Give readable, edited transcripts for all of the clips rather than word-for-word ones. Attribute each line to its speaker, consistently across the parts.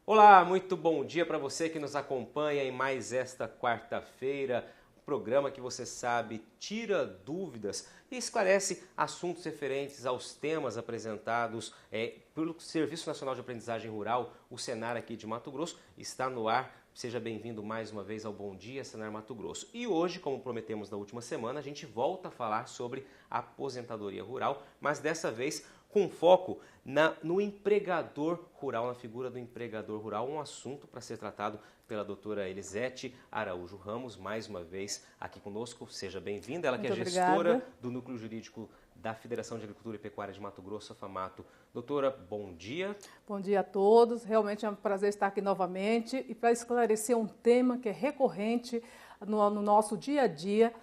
Speaker 1: Olá, muito bom dia para você que nos acompanha em mais esta quarta-feira. Programa que você sabe tira dúvidas e esclarece assuntos referentes aos temas apresentados pelo Serviço Nacional de Aprendizagem Rural, o Senar aqui de Mato Grosso. Está no ar. Seja bem-vindo mais uma vez ao Bom Dia Senar Mato Grosso. E hoje, como prometemos na última semana, a gente volta a falar sobre aposentadoria rural, mas dessa vez com foco no empregador rural, na figura do empregador rural, um assunto para ser tratado pela doutora Elisete Araújo Ramos, mais uma vez aqui conosco. Seja bem-vinda, ela que é gestora do Núcleo Jurídico da Federação de Agricultura e Pecuária de Mato Grosso, a FAMATO. Doutora, bom dia.
Speaker 2: Bom dia a todos, realmente é um prazer estar aqui novamente e para esclarecer um tema que é recorrente no nosso dia a dia,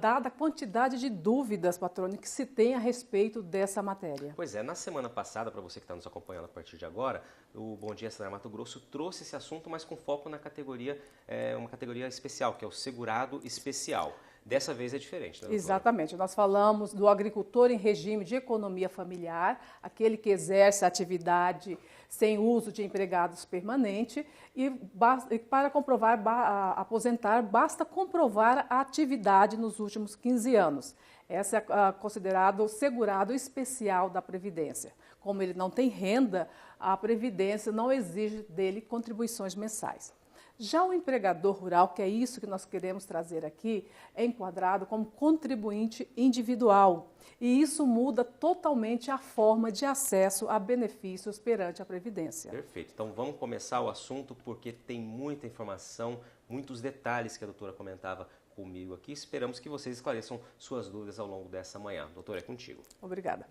Speaker 2: dada a quantidade de dúvidas, patrônio, que se tem a respeito dessa matéria.
Speaker 1: Pois é, na semana passada, para você que está nos acompanhando a partir de agora, o Bom Dia Senar Mato Grosso trouxe esse assunto, mas com foco na categoria, uma categoria especial, que é o segurado especial. Dessa vez é diferente, né, doutora?
Speaker 2: Exatamente. Nós falamos do agricultor em regime de economia familiar, aquele que exerce a atividade sem uso de empregados permanente e para aposentar, basta comprovar a atividade nos últimos 15 anos. Esse é considerado segurado especial da Previdência. Como ele não tem renda, a Previdência não exige dele contribuições mensais. Já o empregador rural, que é isso que nós queremos trazer aqui, é enquadrado como contribuinte individual. E isso muda totalmente a forma de acesso a benefícios perante a Previdência.
Speaker 1: Perfeito. Então vamos começar o assunto porque tem muita informação, muitos detalhes que a doutora comentava comigo aqui. Esperamos que vocês esclareçam suas dúvidas ao longo dessa manhã. Doutora, é contigo.
Speaker 2: Obrigada.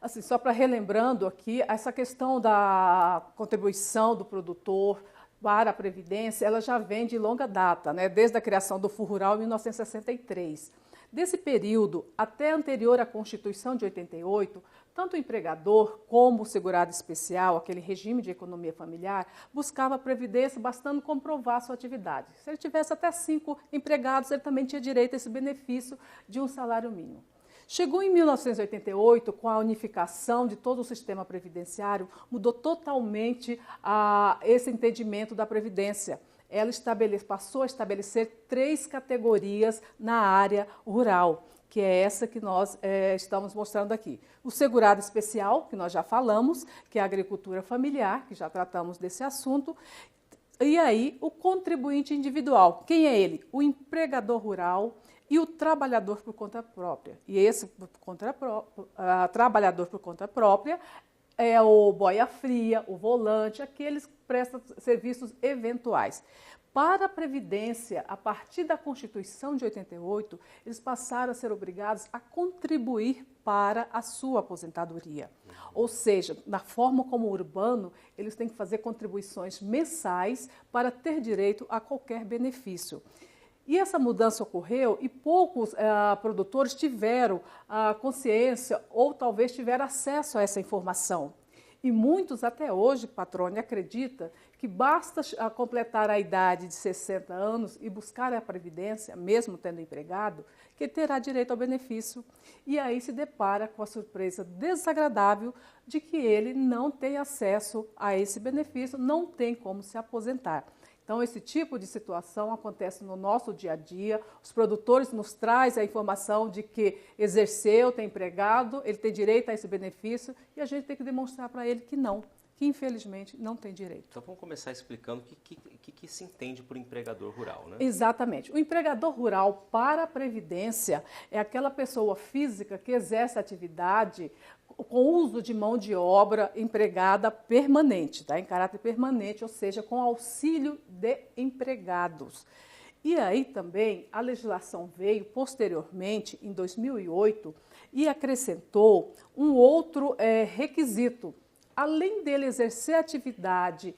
Speaker 2: Assim, só para relembrando aqui, essa questão da contribuição do produtor para a Previdência, ela já vem de longa data, né? Desde a criação do Fundo Rural em 1963. Desse período, até anterior à Constituição de 88, tanto o empregador como o segurado especial, aquele regime de economia familiar, buscava a Previdência bastando comprovar sua atividade. Se ele tivesse até 5 empregados, ele também tinha direito a esse benefício de um salário mínimo. Chegou em 1988, com a unificação de todo o sistema previdenciário, mudou totalmente esse entendimento da Previdência. Ela passou a estabelecer 3 categorias na área rural, que é essa que nós estamos mostrando aqui. O segurado especial, que nós já falamos, que é a agricultura familiar, que já tratamos desse assunto. E aí, o contribuinte individual. Quem é ele? O empregador rural e o trabalhador por conta própria. E esse trabalhador por conta própria é o boia-fria, o volante, aqueles que prestam serviços eventuais. Para a Previdência, a partir da Constituição de 88, eles passaram a ser obrigados a contribuir para a sua aposentadoria. Ou seja, na forma como urbano, eles têm que fazer contribuições mensais para ter direito a qualquer benefício. E essa mudança ocorreu e poucos produtores tiveram consciência ou talvez tiveram acesso a essa informação. E muitos até hoje, patrônio, acreditam que basta completar a idade de 60 anos e buscar a Previdência, mesmo tendo empregado, que terá direito ao benefício. E aí se depara com a surpresa desagradável de que ele não tem acesso a esse benefício, não tem como se aposentar. Então, esse tipo de situação acontece no nosso dia a dia. Os produtores nos trazem a informação de que exerceu, tem empregado, ele tem direito a esse benefício e a gente tem que demonstrar para ele que não, que infelizmente não tem direito.
Speaker 1: Então, vamos começar explicando o que se entende por empregador rural, né?
Speaker 2: Exatamente. O empregador rural para a Previdência é aquela pessoa física que exerce atividade com uso de mão de obra empregada permanente, tá? Em caráter permanente, ou seja, com auxílio de empregados. E aí também a legislação veio posteriormente, em 2008, e acrescentou um outro requisito. Além dele exercer atividade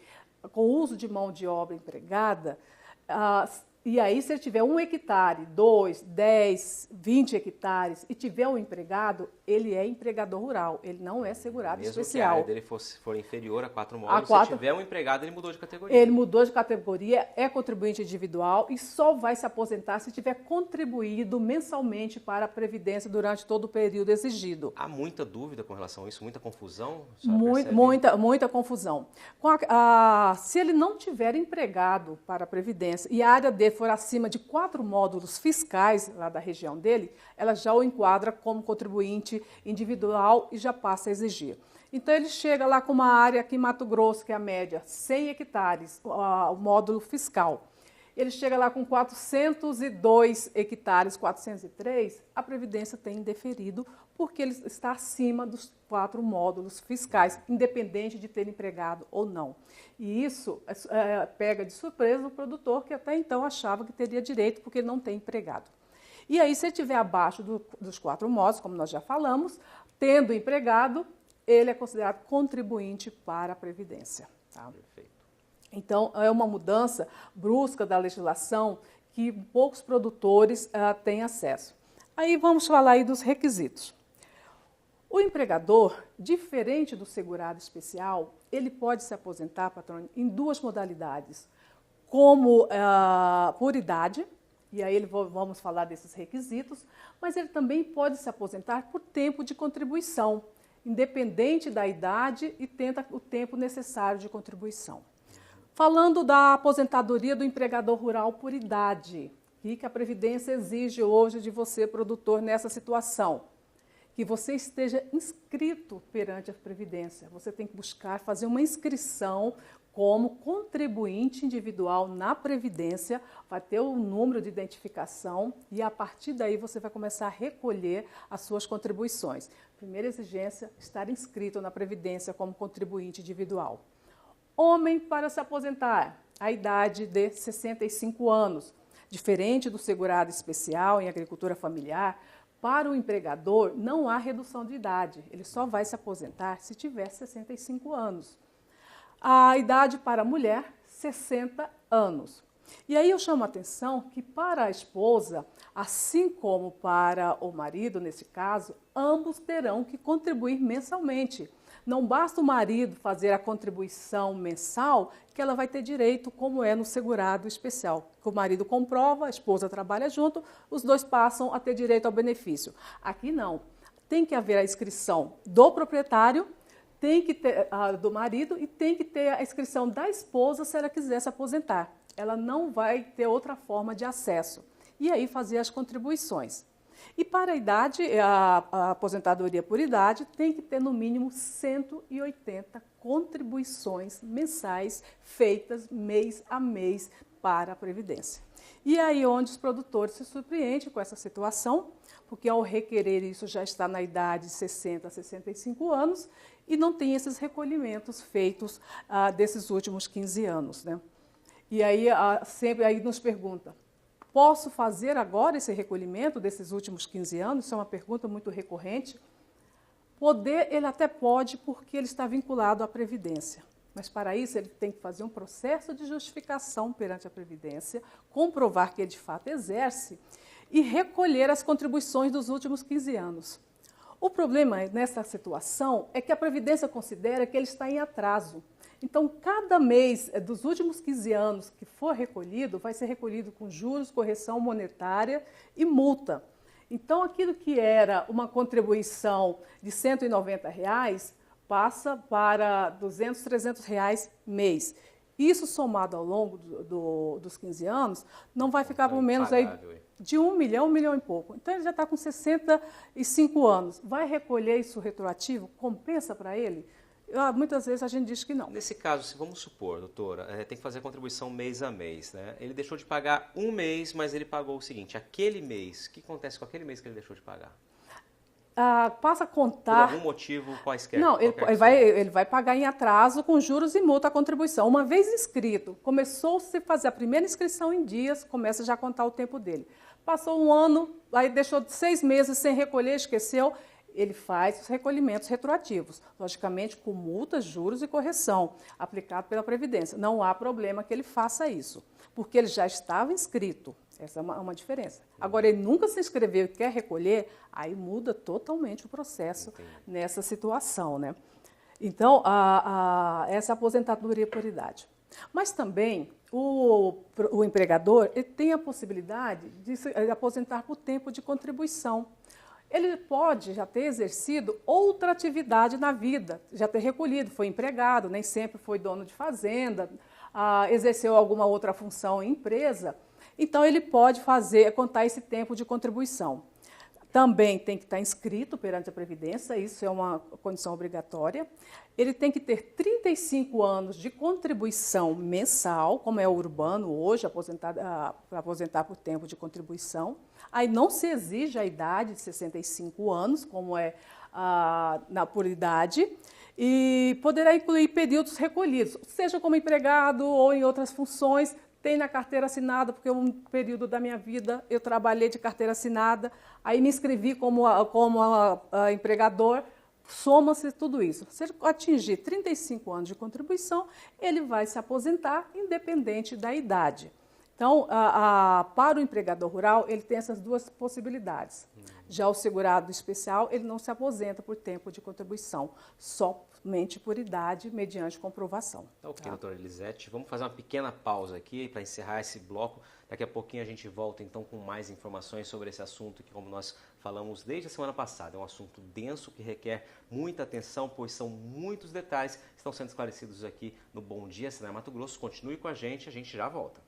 Speaker 2: com uso de mão de obra empregada, E aí, se ele tiver 1 hectare, 2, 10, 20 hectares e tiver um empregado, ele é empregador rural, ele não é segurado especial.
Speaker 1: Mesmo que a área dele for inferior a 4 módulos, se tiver um empregado, ele mudou de categoria.
Speaker 2: Ele mudou de categoria, é contribuinte individual e só vai se aposentar se tiver contribuído mensalmente para a Previdência durante todo o período exigido.
Speaker 1: Há muita dúvida com relação a isso, muita confusão?
Speaker 2: Muita confusão. Se ele não tiver empregado para a Previdência e a área dele for acima de 4 módulos fiscais lá da região dele, ela já o enquadra como contribuinte individual e já passa a exigir. Então, ele chega lá com uma área aqui em Mato Grosso, que é a média, 100 hectares, o módulo fiscal. Ele chega lá com 402 hectares, 403, a Previdência tem indeferido, porque ele está acima dos 4 módulos fiscais, independente de ter empregado ou não. E isso pega de surpresa o produtor, que até então achava que teria direito, porque ele não tem empregado. E aí, se ele estiver abaixo dos 4 módulos, como nós já falamos, tendo empregado, ele é considerado contribuinte para a Previdência. Tá?
Speaker 1: Perfeito.
Speaker 2: Então, é uma mudança brusca da legislação que poucos produtores têm acesso. Aí vamos falar aí dos requisitos. O empregador, diferente do segurado especial, ele pode se aposentar, patrônio, em 2 modalidades, como por idade, e aí vamos falar desses requisitos, mas ele também pode se aposentar por tempo de contribuição, independente da idade e tenta o tempo necessário de contribuição. Falando da aposentadoria do empregador rural por idade, que a Previdência exige hoje de você, produtor, nessa situação, que você esteja inscrito perante a Previdência. Você tem que buscar fazer uma inscrição como contribuinte individual na Previdência, vai ter o número de identificação e a partir daí você vai começar a recolher as suas contribuições. Primeira exigência, estar inscrito na Previdência como contribuinte individual. Homem para se aposentar, a idade de 65 anos. Diferente do segurado especial em agricultura familiar, para o empregador não há redução de idade, ele só vai se aposentar se tiver 65 anos. A idade para a mulher, 60 anos. E aí eu chamo a atenção que para a esposa, assim como para o marido, nesse caso, ambos terão que contribuir mensalmente. Não basta o marido fazer a contribuição mensal, que ela vai ter direito, como é no segurado especial. O marido comprova, a esposa trabalha junto, os dois passam a ter direito ao benefício. Aqui não. Tem que haver a inscrição do proprietário, tem que ter a do marido e tem que ter a inscrição da esposa se ela quiser se aposentar. Ela não vai ter outra forma de acesso. E aí fazer as contribuições. E para a idade, a aposentadoria por idade tem que ter no mínimo 180 contribuições mensais feitas mês a mês para a Previdência. E aí onde os produtores se surpreendem com essa situação, porque ao requerer isso já está na idade de 60 a 65 anos e não tem esses recolhimentos feitos desses últimos 15 anos. Né? E aí sempre aí nos pergunta, posso fazer agora esse recolhimento desses últimos 15 anos? Isso é uma pergunta muito recorrente. Poder, ele até pode, porque ele está vinculado à Previdência. Mas, para isso, ele tem que fazer um processo de justificação perante a Previdência, comprovar que ele, de fato, exerce e recolher as contribuições dos últimos 15 anos. O problema nessa situação é que a Previdência considera que ele está em atraso. Então, cada mês dos últimos 15 anos que for recolhido, vai ser recolhido com juros, correção monetária e multa. Então, aquilo que era uma contribuição de R$ 190, passa para R$ 200, R$ 300 mês. Isso somado ao longo dos 15 anos, não vai ficar pelo menos aí de 1 milhão e pouco. Então, ele já está com 65 anos. Vai recolher isso retroativo? Compensa para ele? Muitas vezes a gente diz que não.
Speaker 1: Nesse caso, se vamos supor, doutora, tem que fazer a contribuição mês a mês, né? Ele deixou de pagar um mês, mas ele pagou o seguinte, aquele mês, o que acontece com aquele mês que ele deixou de pagar?
Speaker 2: Passa a contar...
Speaker 1: Por algum motivo quaisquer?
Speaker 2: Não, ele vai pagar em atraso com juros e multa a contribuição. Uma vez inscrito, começou-se a fazer a primeira inscrição em dias, começa já a contar o tempo dele. Passou um ano, aí deixou 6 meses sem recolher, esqueceu, ele faz os recolhimentos retroativos, logicamente com multas, juros e correção, aplicado pela Previdência. Não há problema que ele faça isso, porque ele já estava inscrito. Essa é uma diferença. Agora, ele nunca se inscreveu e quer recolher, aí muda totalmente o processo nessa situação, né? Então, essa aposentadoria por idade. Mas também, o empregador ele tem a possibilidade de se aposentar por tempo de contribuição. Ele pode já ter exercido outra atividade na vida, já ter recolhido, foi empregado, nem sempre foi dono de fazenda, exerceu alguma outra função em empresa. Então, ele pode contar esse tempo de contribuição. Também tem que estar inscrito perante a Previdência, isso é uma condição obrigatória. Ele tem que ter 35 anos de contribuição mensal, como é o urbano hoje, para aposentar por tempo de contribuição. Aí não se exige a idade de 65 anos, como é por idade, e poderá incluir períodos recolhidos, seja como empregado ou em outras funções. Tem na carteira assinada, porque um período da minha vida eu trabalhei de carteira assinada, aí me inscrevi como empregador, soma-se tudo isso. Se ele atingir 35 anos de contribuição, ele vai se aposentar independente da idade. Então, para o empregador rural, ele tem essas duas possibilidades. Já o segurado especial, ele não se aposenta por tempo de contribuição, somente por idade, mediante comprovação.
Speaker 1: Tá ok, doutora Elisete. Vamos fazer uma pequena pausa aqui para encerrar esse bloco. Daqui a pouquinho a gente volta então com mais informações sobre esse assunto que, como nós falamos desde a semana passada, é um assunto denso que requer muita atenção, pois são muitos detalhes que estão sendo esclarecidos aqui no Bom Dia Senar Mato Grosso. Continue com a gente já volta.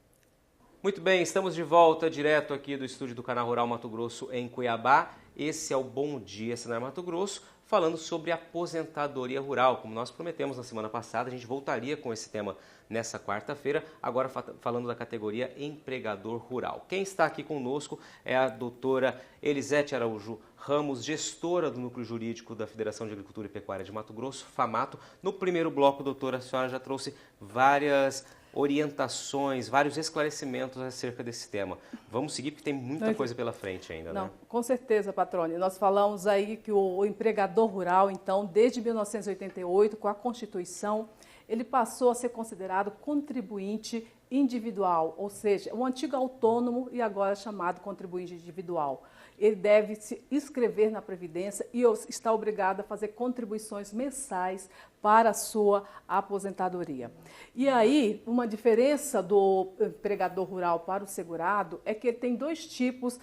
Speaker 1: Muito bem, estamos de volta direto aqui do estúdio do Canal Rural Mato Grosso em Cuiabá. Esse é o Bom Dia Senar Mato Grosso, falando sobre aposentadoria rural. Como nós prometemos na semana passada, a gente voltaria com esse tema nessa quarta-feira, agora falando da categoria empregador rural. Quem está aqui conosco é a doutora Elisete Araújo Ramos, gestora do Núcleo Jurídico da Federação de Agricultura e Pecuária de Mato Grosso, FAMATO. No primeiro bloco, doutora, a senhora já trouxe várias orientações, vários esclarecimentos acerca desse tema. Vamos seguir porque tem muita coisa pela frente ainda,
Speaker 2: não,
Speaker 1: né?
Speaker 2: Com certeza, Patrone. Nós falamos aí que o empregador rural, então, desde 1988, com a Constituição, ele passou a ser considerado contribuinte individual, ou seja, o antigo autônomo e agora chamado contribuinte individual. Ele deve se inscrever na Previdência e está obrigado a fazer contribuições mensais para a sua aposentadoria. E aí, uma diferença do empregador rural para o segurado é que ele tem dois tipos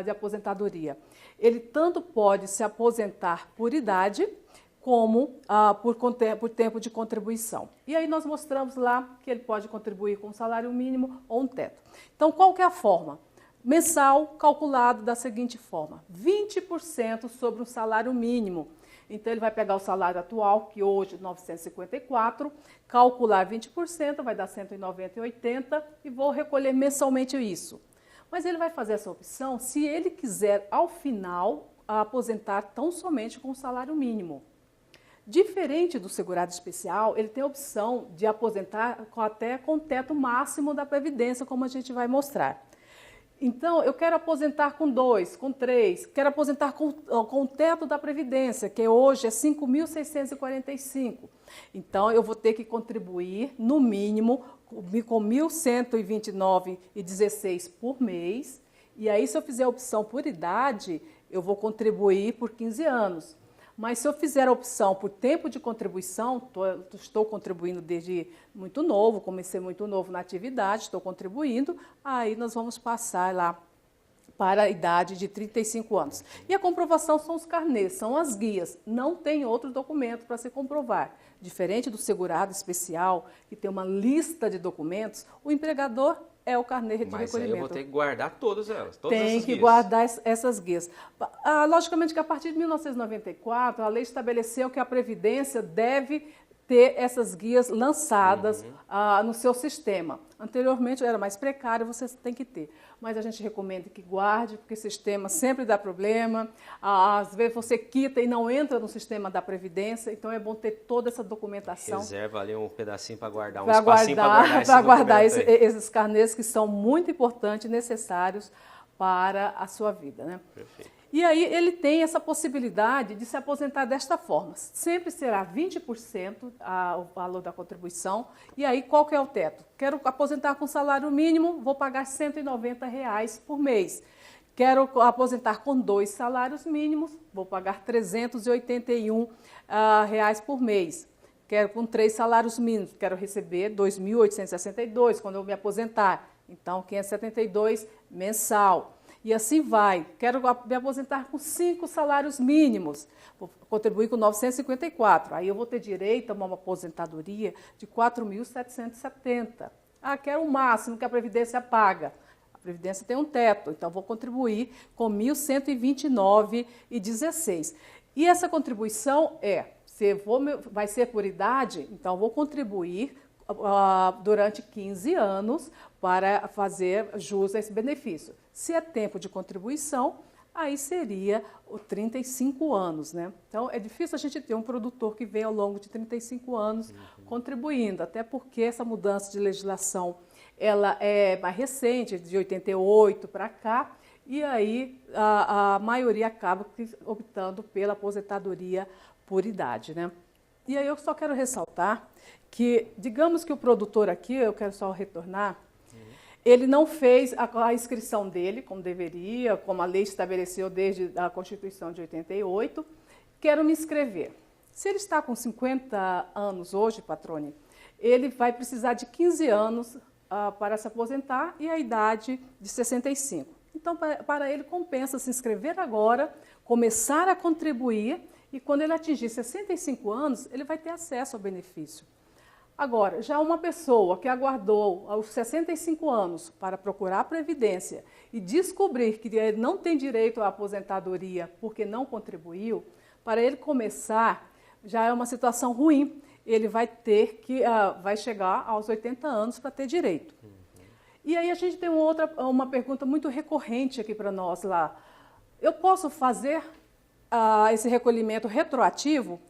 Speaker 2: de aposentadoria. Ele tanto pode se aposentar por idade, como por tempo de contribuição. E aí nós mostramos lá que ele pode contribuir com um salário mínimo ou um teto. Então, qual que é a forma? Mensal calculado da seguinte forma: 20% sobre o salário mínimo. Então, ele vai pegar o salário atual, que hoje é 954, calcular 20%, vai dar 190,80 e vou recolher mensalmente isso. Mas ele vai fazer essa opção se ele quiser, ao final, aposentar tão somente com o salário mínimo. Diferente do segurado especial, ele tem a opção de aposentar até com o teto máximo da Previdência, como a gente vai mostrar. Então, eu quero aposentar com 2, com 3, quero aposentar com o teto da Previdência, que hoje é 5.645. Então, eu vou ter que contribuir, no mínimo, com 1.129,16 por mês. E aí, se eu fizer a opção por idade, eu vou contribuir por 15 anos. Mas se eu fizer a opção por tempo de contribuição, estou contribuindo desde muito novo, comecei muito novo na atividade, estou contribuindo, aí nós vamos passar lá para a idade de 35 anos. E a comprovação são os carnês, são as guias, não tem outro documento para se comprovar. Diferente do segurado especial, que tem uma lista de documentos, o empregador é o carnê de recolhimento.
Speaker 1: Mas aí eu vou ter que guardar todas elas,
Speaker 2: Tem que guardar essas guias. Logicamente que a partir de 1994, a lei estabeleceu que a Previdência deve ter essas guias lançadas no seu sistema. Anteriormente era mais precário, você tem que ter. Mas a gente recomenda que guarde, porque o sistema sempre dá problema. Às vezes você quita e não entra no sistema da Previdência, então é bom ter toda essa documentação.
Speaker 1: Reserva ali um pedacinho para guardar, um espacinho para
Speaker 2: guardar esses carnês que são muito importantes e necessários para a sua vida, né?
Speaker 1: Perfeito.
Speaker 2: E aí ele tem essa possibilidade de se aposentar desta forma. Sempre será 20% o valor da contribuição. E aí qual que é o teto? Quero aposentar com salário mínimo, vou pagar R$ 190 por mês. Quero aposentar com 2 salários mínimos, vou pagar R$ 381 por mês. Quero com 3 salários mínimos, quero receber R$ 2.862 quando eu me aposentar. Então, R$ 572 mensal. E assim vai. Quero me aposentar com 5 salários mínimos. Vou contribuir com 954. Aí eu vou ter direito a uma aposentadoria de 4.770. Quero o máximo que a Previdência paga. A Previdência tem um teto, então vou contribuir com 1.129,16. E essa contribuição vai ser por idade, então vou contribuir durante 15 anos para fazer jus a esse benefício. Se é tempo de contribuição, aí seria 35 anos, né? Então, é difícil a gente ter um produtor que vem ao longo de 35 anos contribuindo, até porque essa mudança de legislação ela é mais recente, de 88 para cá, e aí a maioria acaba optando pela aposentadoria por idade, né? E aí eu só quero ressaltar que, digamos que o produtor aqui, eu quero só retornar, ele não fez a inscrição dele como deveria, como a lei estabeleceu desde a Constituição de 88, quero me inscrever. Se ele está com 50 anos hoje, patrone, ele vai precisar de 15 anos para se aposentar e a idade de 65. Então, para ele compensa se inscrever agora, começar a contribuir e quando ele atingir 65 anos, ele vai ter acesso ao benefício. Agora, já uma pessoa que aguardou aos 65 anos para procurar a Previdência e descobrir que ele não tem direito à aposentadoria porque não contribuiu, para ele começar já é uma situação ruim. Ele vai vai chegar aos 80 anos para ter direito. E aí a gente tem uma pergunta muito recorrente aqui para nós lá. Eu posso fazer esse recolhimento retroativo?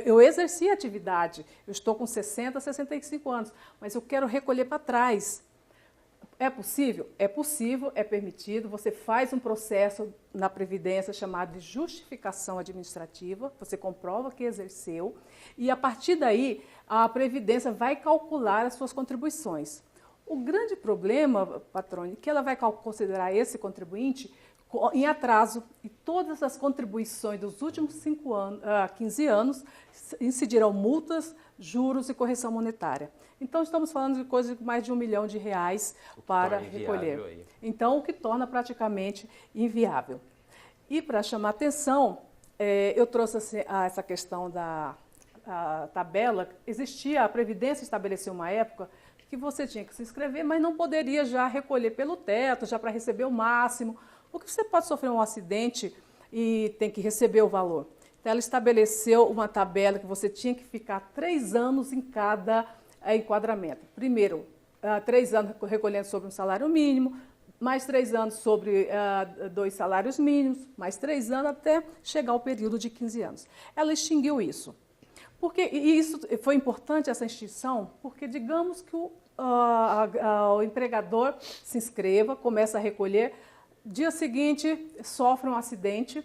Speaker 2: Eu exerci a atividade, eu estou com 60, 65 anos, mas eu quero recolher para trás. É possível? É possível, é permitido. Você faz um processo na Previdência chamado de justificação administrativa, você comprova que exerceu, e a partir daí a Previdência vai calcular as suas contribuições. O grande problema, patrone, é que ela vai considerar esse contribuinte em atraso e todas as contribuições dos últimos 15 anos incidirão multas, juros e correção monetária. Então, estamos falando de coisa de mais de R$1 milhão para recolher. Aí. Então, o que torna praticamente inviável. E, para chamar atenção, eu trouxe essa questão da tabela. A Previdência estabeleceu uma época que você tinha que se inscrever, mas não poderia já recolher pelo teto, já para receber o máximo, porque você pode sofrer um acidente e tem que receber o valor. Então, ela estabeleceu uma tabela que você tinha que ficar 3 anos em cada enquadramento. Primeiro, 3 anos recolhendo sobre um salário mínimo, mais 3 anos sobre 2 salários mínimos, mais 3 anos até chegar ao período de 15 anos. Ela extinguiu isso. E isso foi importante, essa extinção, porque digamos que o empregador se inscreva, começa a recolher, dia seguinte sofre um acidente,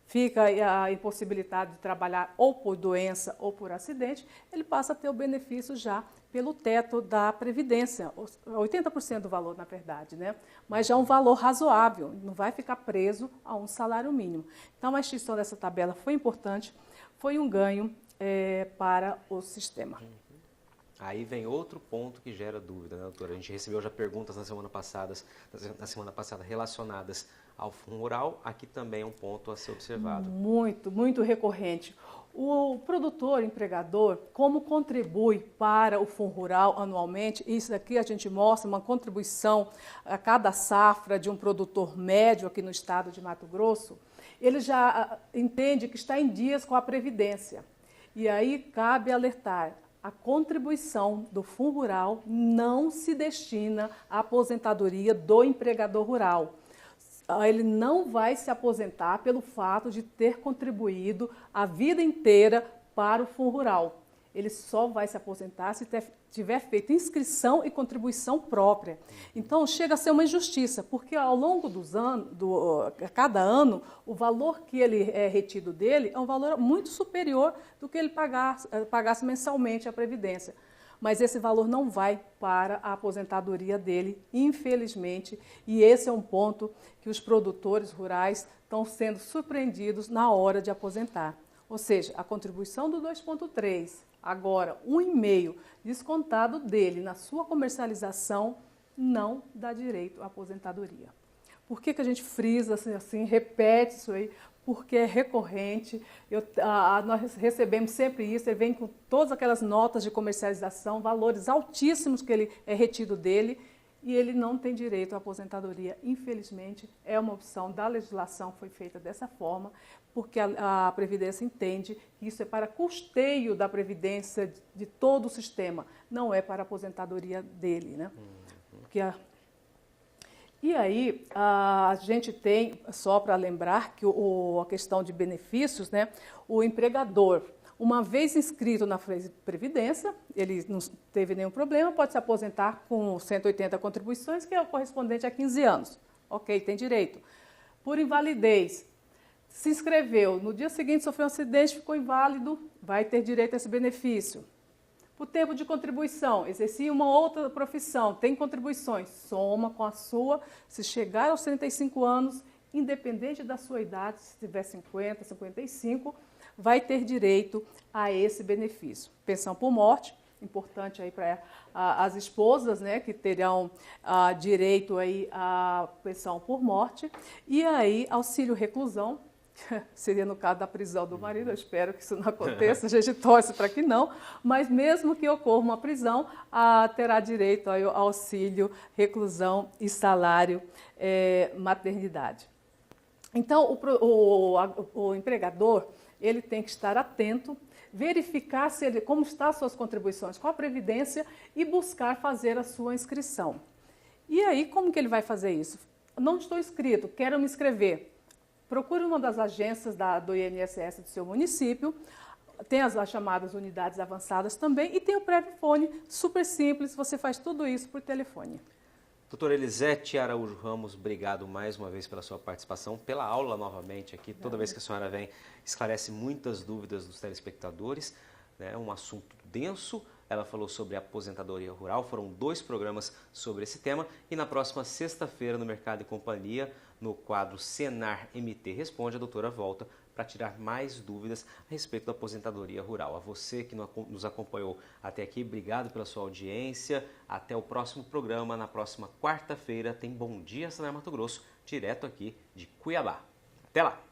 Speaker 2: fica impossibilitado de trabalhar ou por doença ou por acidente, ele passa a ter o benefício já pelo teto da Previdência, 80% do valor, na verdade, né? Mas já um valor razoável, não vai ficar preso a um salário mínimo. Então, a extinção dessa tabela foi importante, foi um ganho para o sistema.
Speaker 1: Aí vem outro ponto que gera dúvida, né, doutora? A gente recebeu já perguntas na semana passada relacionadas ao Fundo Rural. Aqui também é um ponto a ser observado.
Speaker 2: Muito, muito recorrente. O produtor, empregador, como contribui para o Fundo Rural anualmente, isso aqui a gente mostra uma contribuição a cada safra de um produtor médio aqui no estado de Mato Grosso, ele já entende que está em dias com a Previdência. E aí cabe alertar, a contribuição do Fundo Rural não se destina à aposentadoria do empregador rural. Ele não vai se aposentar pelo fato de ter contribuído a vida inteira para o Fundo Rural. Ele só vai se aposentar se tiver feito inscrição e contribuição própria. Então, chega a ser uma injustiça, porque ao longo dos anos, cada ano, o valor que ele é retido dele é um valor muito superior do que ele pagasse mensalmente à Previdência. Mas esse valor não vai para a aposentadoria dele, infelizmente, e esse é um ponto que os produtores rurais estão sendo surpreendidos na hora de aposentar. Ou seja, a contribuição do 2,3, agora 1,5 descontado dele na sua comercialização, não dá direito à aposentadoria. Por que a gente frisa assim, repete isso aí? Porque é recorrente, nós recebemos sempre isso, ele vem com todas aquelas notas de comercialização, valores altíssimos que ele é retido dele, e ele não tem direito à aposentadoria. Infelizmente, é uma opção da legislação que foi feita dessa forma, porque a Previdência entende que isso é para custeio da Previdência de todo o sistema, não é para a aposentadoria dele, né? Porque E aí, a gente tem, só para lembrar, que a questão de benefícios, né, o empregador, uma vez inscrito na Previdência, ele não teve nenhum problema, pode se aposentar com 180 contribuições, que é o correspondente a 15 anos. Ok, tem direito. Por invalidez, se inscreveu, no dia seguinte sofreu um acidente, ficou inválido, vai ter direito a esse benefício. O tempo de contribuição, exercia uma outra profissão, tem contribuições, soma com a sua, se chegar aos 35 anos, independente da sua idade, se tiver 50, 55, vai ter direito a esse benefício. Pensão por morte, importante aí para as esposas, né, que terão direito aí à pensão por morte, e aí auxílio reclusão, seria no caso da prisão do marido, eu espero que isso não aconteça, a gente torce para que não, mas mesmo que ocorra uma prisão, terá direito ao auxílio, reclusão e salário maternidade. Então, o empregador, ele tem que estar atento, verificar como estão as suas contribuições com a Previdência e buscar fazer a sua inscrição. E aí, como que ele vai fazer isso? Não estou inscrito, quero me inscrever. Procure uma das agências do INSS do seu município, tem as chamadas unidades avançadas também e tem o Previfone, super simples, você faz tudo isso por telefone.
Speaker 1: Doutora Elisete Araújo Ramos, obrigado mais uma vez pela sua participação, pela aula novamente aqui. Toda vez que a senhora vem, esclarece muitas dúvidas dos telespectadores, né? Um assunto denso. Ela falou sobre aposentadoria rural, foram 2 programas sobre esse tema. E na próxima sexta-feira, no Mercado e Companhia, no quadro Senar MT Responde, a doutora volta para tirar mais dúvidas a respeito da aposentadoria rural. A você que nos acompanhou até aqui, obrigado pela sua audiência. Até o próximo programa. Na próxima quarta-feira tem Bom Dia Senar Mato Grosso, direto aqui de Cuiabá. Até lá!